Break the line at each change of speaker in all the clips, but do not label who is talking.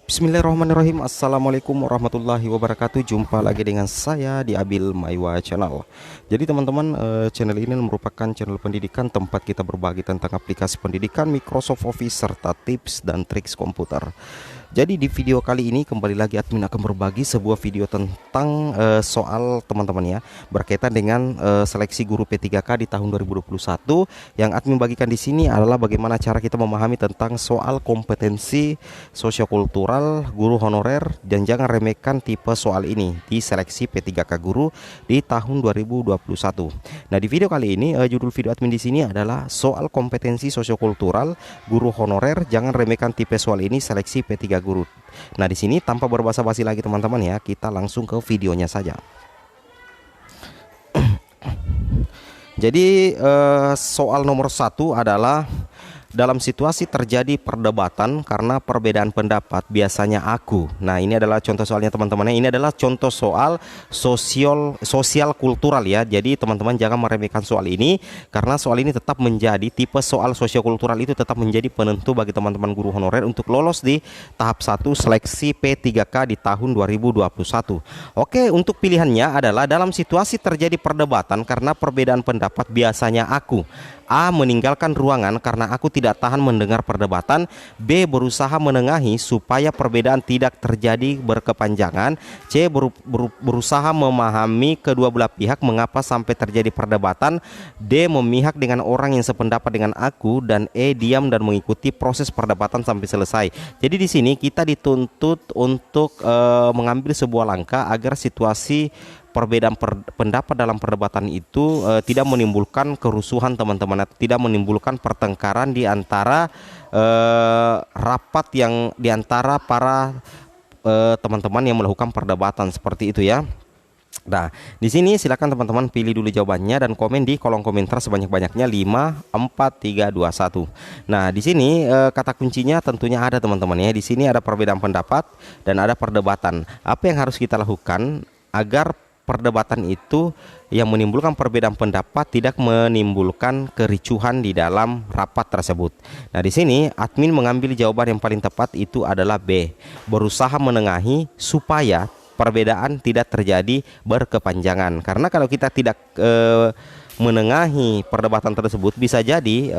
Bismillahirrahmanirrahim. Assalamualaikum warahmatullahi wabarakatuh. Jumpa lagi dengan saya di Abil Maiwa Channel. Jadi teman-teman, channel ini merupakan channel pendidikan tempat kita berbagi tentang aplikasi pendidikan, Microsoft Office, serta tips dan triks komputer. Jadi di video kali ini kembali lagi admin akan berbagi sebuah video tentang soal teman-teman ya, berkaitan dengan seleksi guru P3K di tahun 2021. Yang admin bagikan di sini adalah bagaimana cara kita memahami tentang soal kompetensi sosiokultural guru honorer, dan jangan remehkan tipe soal ini di seleksi P3K guru di tahun 2021. Nah, di video kali ini judul video admin di sini adalah soal kompetensi sosiokultural guru honorer, jangan remehkan tipe soal ini seleksi P3 guru. Nah, di sini tanpa berbasa-basi lagi teman-teman ya, kita langsung ke videonya saja. Jadi soal nomor 1 adalah dalam situasi terjadi perdebatan karena perbedaan pendapat, biasanya aku. Nah, ini adalah contoh soalnya teman-teman. Ini adalah contoh soal sosial kultural ya. Jadi teman-teman jangan meremehkan soal ini, karena soal ini tetap menjadi tipe soal sosiokultural, itu tetap menjadi penentu bagi teman-teman guru honorer untuk lolos di tahap 1 seleksi P3K di tahun 2021. Oke, untuk pilihannya adalah dalam situasi terjadi perdebatan karena perbedaan pendapat, biasanya aku. A. Meninggalkan ruangan karena aku tidak tahan mendengar perdebatan. B. Berusaha menengahi supaya perbedaan tidak terjadi berkepanjangan. C. Berusaha memahami kedua belah pihak mengapa sampai terjadi perdebatan. D. Memihak dengan orang yang sependapat dengan aku. Dan E. Diam dan mengikuti proses perdebatan sampai selesai. Jadi di sini kita dituntut untuk mengambil sebuah langkah agar situasi perbedaan pendapat dalam perdebatan itu tidak menimbulkan kerusuhan teman-teman, tidak menimbulkan pertengkaran di antara rapat yang di antara para teman-teman yang melakukan perdebatan seperti itu ya. Nah, di sini silakan teman-teman pilih dulu jawabannya dan komen di kolom komentar sebanyak-banyaknya 5, 4, 3, 2, 1. Nah, di sini kata kuncinya tentunya ada teman-teman ya. Di sini ada perbedaan pendapat dan ada perdebatan. Apa yang harus kita lakukan agar perdebatan itu yang menimbulkan perbedaan pendapat tidak menimbulkan kericuhan di dalam rapat tersebut? Nah, di sini admin mengambil jawaban yang paling tepat, itu adalah B. Berusaha menengahi supaya perbedaan tidak terjadi berkepanjangan. Karena kalau kita tidak menengahi perdebatan tersebut, bisa jadi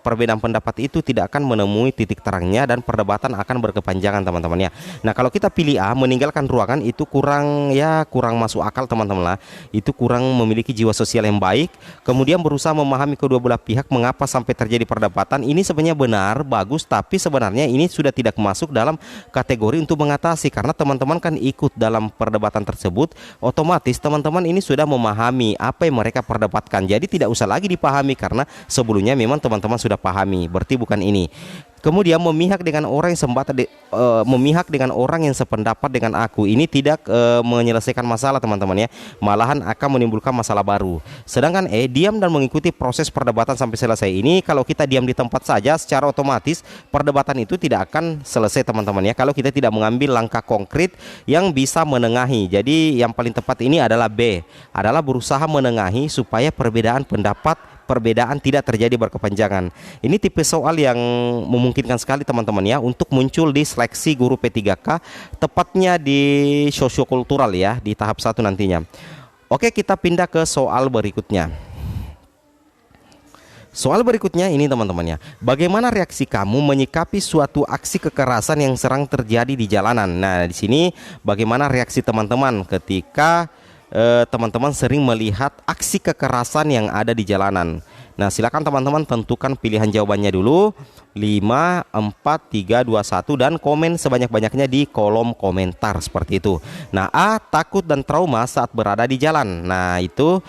perbedaan pendapat itu tidak akan menemui titik terangnya dan perdebatan akan berkepanjangan teman-teman ya. Nah, kalau kita pilih A, meninggalkan ruangan, itu kurang masuk akal teman-teman lah. Itu kurang memiliki jiwa sosial yang baik. Kemudian berusaha memahami kedua belah pihak mengapa sampai terjadi perdebatan. Ini sebenarnya benar, bagus, tapi sebenarnya ini sudah tidak masuk dalam kategori untuk mengatasi, karena teman-teman kan ikut dalam perdebatan tersebut, otomatis teman-teman ini sudah memahami apa yang mereka perdebatkan. Jadi tidak usah lagi dipahami karena sebelumnya memang teman-teman sudah pahami, berarti bukan ini. Kemudian memihak dengan orang yang sependapat dengan aku, ini tidak menyelesaikan masalah teman-teman ya, malahan akan menimbulkan masalah baru. Sedangkan E, diam dan mengikuti proses perdebatan sampai selesai. Ini kalau kita diam di tempat saja, secara otomatis perdebatan itu tidak akan selesai teman-teman ya, kalau kita tidak mengambil langkah konkret yang bisa menengahi. Jadi yang paling tepat ini adalah B, adalah berusaha menengahi supaya perbedaan tidak terjadi berkepanjangan. Ini tipe soal yang memungkinkan sekali teman-teman ya untuk muncul di seleksi guru P3K, tepatnya di sosiokultural ya, di tahap 1 nantinya. Oke, kita pindah ke soal berikutnya. Soal berikutnya ini teman-teman ya, bagaimana reaksi kamu menyikapi suatu aksi kekerasan yang sering terjadi di jalanan? Nah, di sini bagaimana reaksi teman-teman ketika teman-teman sering melihat aksi kekerasan yang ada di jalanan? Nah, silakan teman-teman tentukan pilihan jawabannya dulu. 5, 4, 3, 2, 1 dan komen sebanyak-banyaknya di kolom komentar seperti itu. Nah, A, takut dan trauma saat berada di jalan. Nah, itu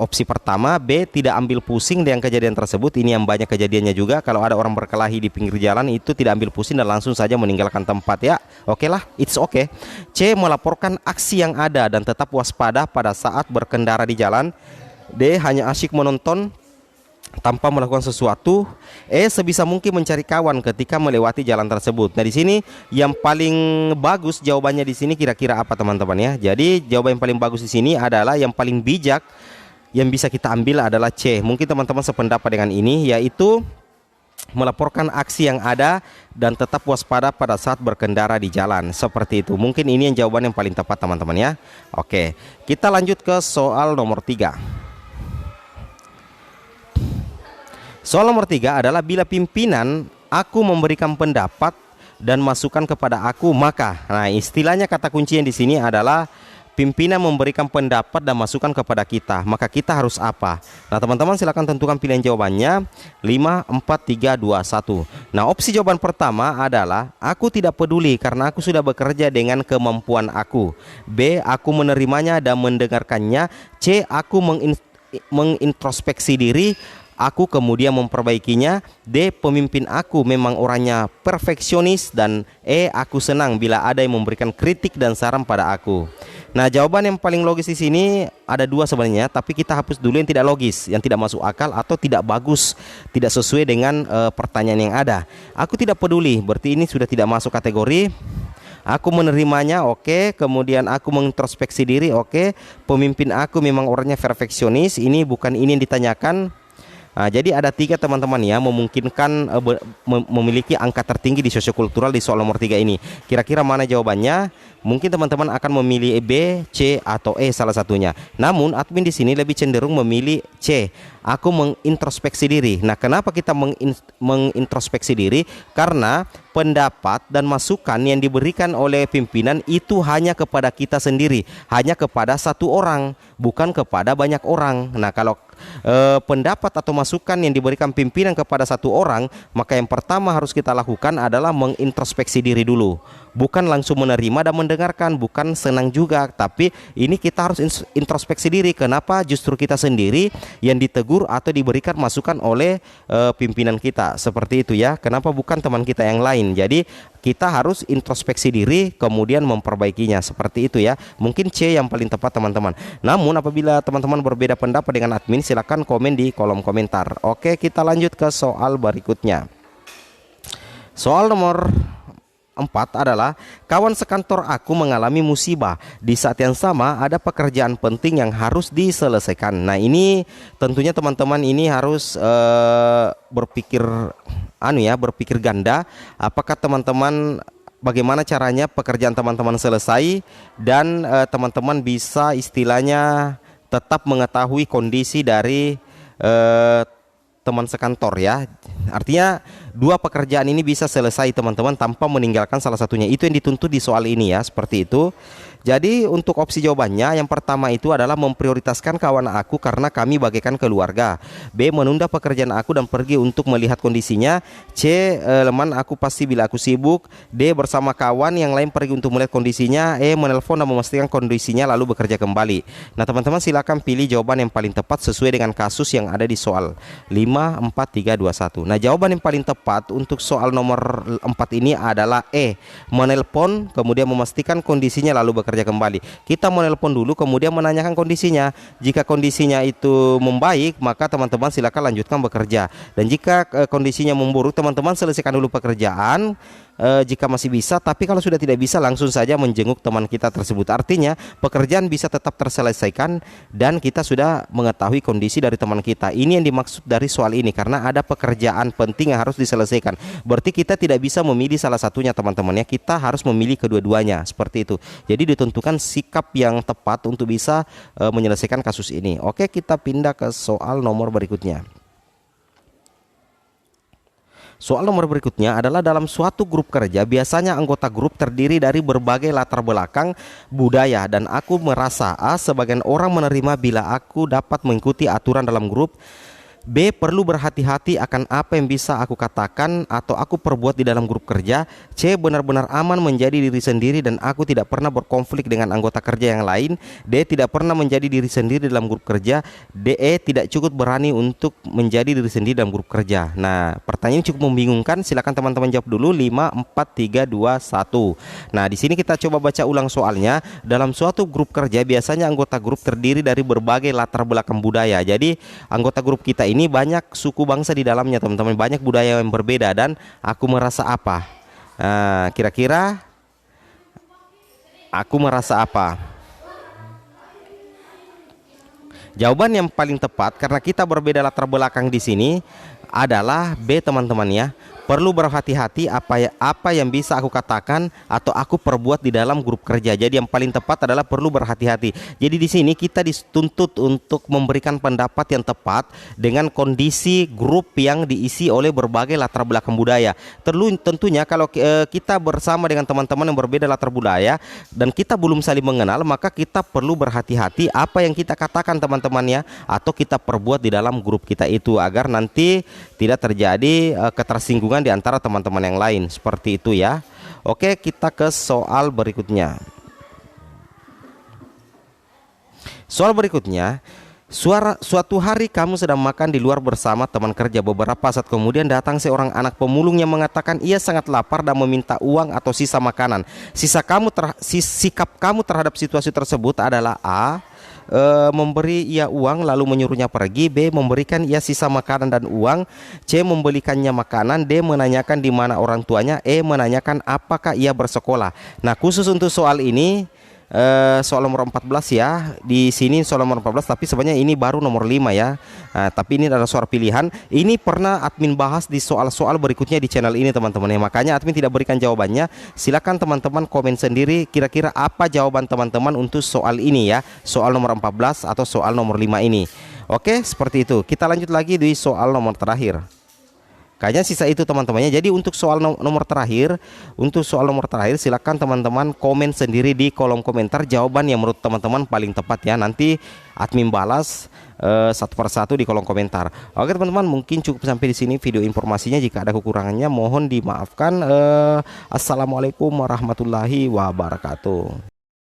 opsi pertama. B, tidak ambil pusing dengan kejadian tersebut. Ini yang banyak kejadiannya juga, kalau ada orang berkelahi di pinggir jalan itu tidak ambil pusing dan langsung saja meninggalkan tempat ya. Oke lah, it's okay. C, melaporkan aksi yang ada dan tetap waspada pada saat berkendara di jalan. D, hanya asyik menonton tanpa melakukan sesuatu. Sebisa mungkin mencari kawan ketika melewati jalan tersebut. Nah, di sini yang paling bagus jawabannya di sini kira-kira apa teman-teman ya? Jadi jawaban yang paling bagus di sini adalah yang paling bijak yang bisa kita ambil adalah C. Mungkin teman-teman sependapat dengan ini, yaitu melaporkan aksi yang ada dan tetap waspada pada saat berkendara di jalan. Seperti itu. Mungkin ini yang jawaban yang paling tepat teman-teman ya. Oke, kita lanjut ke soal nomor 3. Soal nomor 3 adalah bila pimpinan aku memberikan pendapat dan masukan kepada aku, maka. Nah, istilahnya kata kunci yang di sini adalah pimpinan memberikan pendapat dan masukan kepada kita, maka kita harus apa? Nah, teman-teman silakan tentukan pilihan jawabannya 5, 4, 3, 2, 1. Nah, opsi jawaban pertama adalah aku tidak peduli karena aku sudah bekerja dengan kemampuan aku. B, aku menerimanya dan mendengarkannya. C, aku mengintrospeksi diri, aku kemudian memperbaikinya. D, pemimpin aku memang orangnya perfeksionis. Dan E, aku senang bila ada yang memberikan kritik dan saran pada aku. Nah, jawaban yang paling logis di sini ada dua sebenarnya, tapi kita hapus dulu yang tidak logis, yang tidak masuk akal atau tidak bagus, tidak sesuai dengan pertanyaan yang ada. Aku tidak peduli, berarti ini sudah tidak masuk kategori. Aku menerimanya, oke. Kemudian aku mengintrospeksi diri, oke. Pemimpin aku memang orangnya perfeksionis, ini bukan ini yang ditanyakan. Nah, jadi ada 3 teman-teman ya, memungkinkan memiliki angka tertinggi di sosiokultural di soal nomor 3 ini. Kira-kira mana jawabannya? Mungkin teman-teman akan memilih B, C, atau E salah satunya. Namun admin di sini lebih cenderung memilih C. Aku mengintrospeksi diri. Nah, kenapa kita mengintrospeksi diri? Karena pendapat dan masukan yang diberikan oleh pimpinan itu hanya kepada kita sendiri, hanya kepada satu orang, bukan kepada banyak orang. Nah, kalau pendapat atau masukan yang diberikan pimpinan kepada satu orang, maka yang pertama harus kita lakukan adalah mengintrospeksi diri dulu. Bukan langsung menerima dan mendengarkan, bukan senang juga, tapi ini kita harus introspeksi diri. Kenapa justru kita sendiri yang ditegur atau diberikan masukan oleh pimpinan kita? Seperti itu ya. Kenapa bukan teman kita yang lain? Jadi kita harus introspeksi diri kemudian memperbaikinya. Seperti itu ya. Mungkin C yang paling tepat teman-teman. Namun apabila teman-teman berbeda pendapat dengan admin, silakan komen di kolom komentar. Oke, kita lanjut ke soal berikutnya. Soal nomor 4 adalah kawan sekantor aku mengalami musibah. Di saat yang sama ada pekerjaan penting yang harus diselesaikan. Nah, ini tentunya teman-teman ini harus berpikir berpikir ganda. Apakah teman-teman bagaimana caranya pekerjaan teman-teman selesai dan teman-teman bisa istilahnya tetap mengetahui kondisi dari teman sekantor ya. Artinya 2 pekerjaan ini bisa selesai teman-teman tanpa meninggalkan salah satunya. Itu yang dituntut di soal ini ya, seperti itu. Jadi untuk opsi jawabannya yang pertama itu adalah memprioritaskan kawan aku karena kami bagaikan keluarga. B, menunda pekerjaan aku dan pergi untuk melihat kondisinya. C, teman aku pasti bila aku sibuk. D, bersama kawan yang lain pergi untuk melihat kondisinya. E, menelpon dan memastikan kondisinya lalu bekerja kembali. Nah, teman-teman silakan pilih jawaban yang paling tepat sesuai dengan kasus yang ada di soal 5, 4, 3, 2, 1. Nah, jawaban yang paling tepat untuk soal nomor 4 ini adalah E, menelpon kemudian memastikan kondisinya lalu bekerja kembali. Kita menelpon dulu kemudian menanyakan kondisinya. Jika kondisinya itu membaik, maka teman-teman silakan lanjutkan bekerja. Dan jika kondisinya memburuk, teman-teman selesaikan dulu pekerjaan jika masih bisa. Tapi kalau sudah tidak bisa, langsung saja menjenguk teman kita tersebut. Artinya pekerjaan bisa tetap terselesaikan dan kita sudah mengetahui kondisi dari teman kita. Ini yang dimaksud dari soal ini, karena ada pekerjaan penting yang harus diselesaikan. Berarti kita tidak bisa memilih salah satunya teman-teman ya. Kita harus memilih kedua-duanya, seperti itu. Jadi ditentukan sikap yang tepat untuk bisa menyelesaikan kasus ini. Oke, kita pindah ke soal nomor berikutnya. Soal nomor berikutnya adalah dalam suatu grup kerja, biasanya anggota grup terdiri dari berbagai latar belakang budaya dan aku merasa A, sebagian orang menerima bila aku dapat mengikuti aturan dalam grup. B, perlu berhati-hati akan apa yang bisa aku katakan atau aku perbuat di dalam grup kerja. C, benar-benar aman menjadi diri sendiri dan aku tidak pernah berkonflik dengan anggota kerja yang lain. D, tidak pernah menjadi diri sendiri dalam grup kerja. D, tidak cukup berani untuk menjadi diri sendiri dalam grup kerja. Nah, pertanyaan cukup membingungkan. Silakan teman-teman jawab dulu. 5, 4, 3, 2, 1. Nah, di sini kita coba baca ulang soalnya. Dalam suatu grup kerja, biasanya anggota grup terdiri dari berbagai latar belakang budaya. Jadi anggota grup kita ini banyak suku bangsa di dalamnya teman-teman, banyak budaya yang berbeda. Dan aku merasa apa? Nah, kira-kira aku merasa apa? Jawaban yang paling tepat, karena kita berbeda latar belakang di sini, adalah B teman-teman ya. Perlu berhati-hati apa yang bisa aku katakan atau aku perbuat di dalam grup kerja. Jadi yang paling tepat adalah perlu berhati-hati. Jadi di sini kita dituntut untuk memberikan pendapat yang tepat dengan kondisi grup yang diisi oleh berbagai latar belakang budaya. Tentunya kalau kita bersama dengan teman-teman yang berbeda latar budaya dan kita belum saling mengenal, maka kita perlu berhati-hati apa yang kita katakan teman-teman ya, atau kita perbuat di dalam grup kita itu, agar nanti tidak terjadi ketersinggungan di antara teman-teman yang lain, seperti itu ya. Oke, kita ke soal berikutnya. Soal berikutnya, suatu hari kamu sedang makan di luar bersama teman kerja. Beberapa saat kemudian datang seorang anak pemulung yang mengatakan ia sangat lapar dan meminta uang atau sisa makanan. Sikap kamu terhadap situasi tersebut adalah A, memberi ia uang lalu menyuruhnya pergi, B, memberikan ia sisa makanan dan uang, C, membelikannya makanan, D, menanyakan di mana orang tuanya, E, menanyakan apakah ia bersekolah. Nah, khusus untuk soal ini soal nomor 14 ya. Di sini soal nomor 14, tapi sebenarnya ini baru nomor 5 ya. Tapi ini adalah soal pilihan. Ini pernah admin bahas di soal-soal berikutnya di channel ini teman-teman ya. Makanya admin tidak berikan jawabannya. Silakan teman-teman komen sendiri kira-kira apa jawaban teman-teman untuk soal ini ya. Soal nomor 14 atau soal nomor 5 ini. Oke, seperti itu. Kita lanjut lagi di soal nomor terakhir. Kayaknya sisa itu teman-temannya. Jadi untuk soal nomor terakhir, silakan teman-teman komen sendiri di kolom komentar jawaban yang menurut teman-teman paling tepat ya. Nanti admin balas satu persatu di kolom komentar. Oke teman-teman, mungkin cukup sampai di sini video informasinya. Jika ada kekurangannya mohon dimaafkan. Assalamualaikum warahmatullahi wabarakatuh.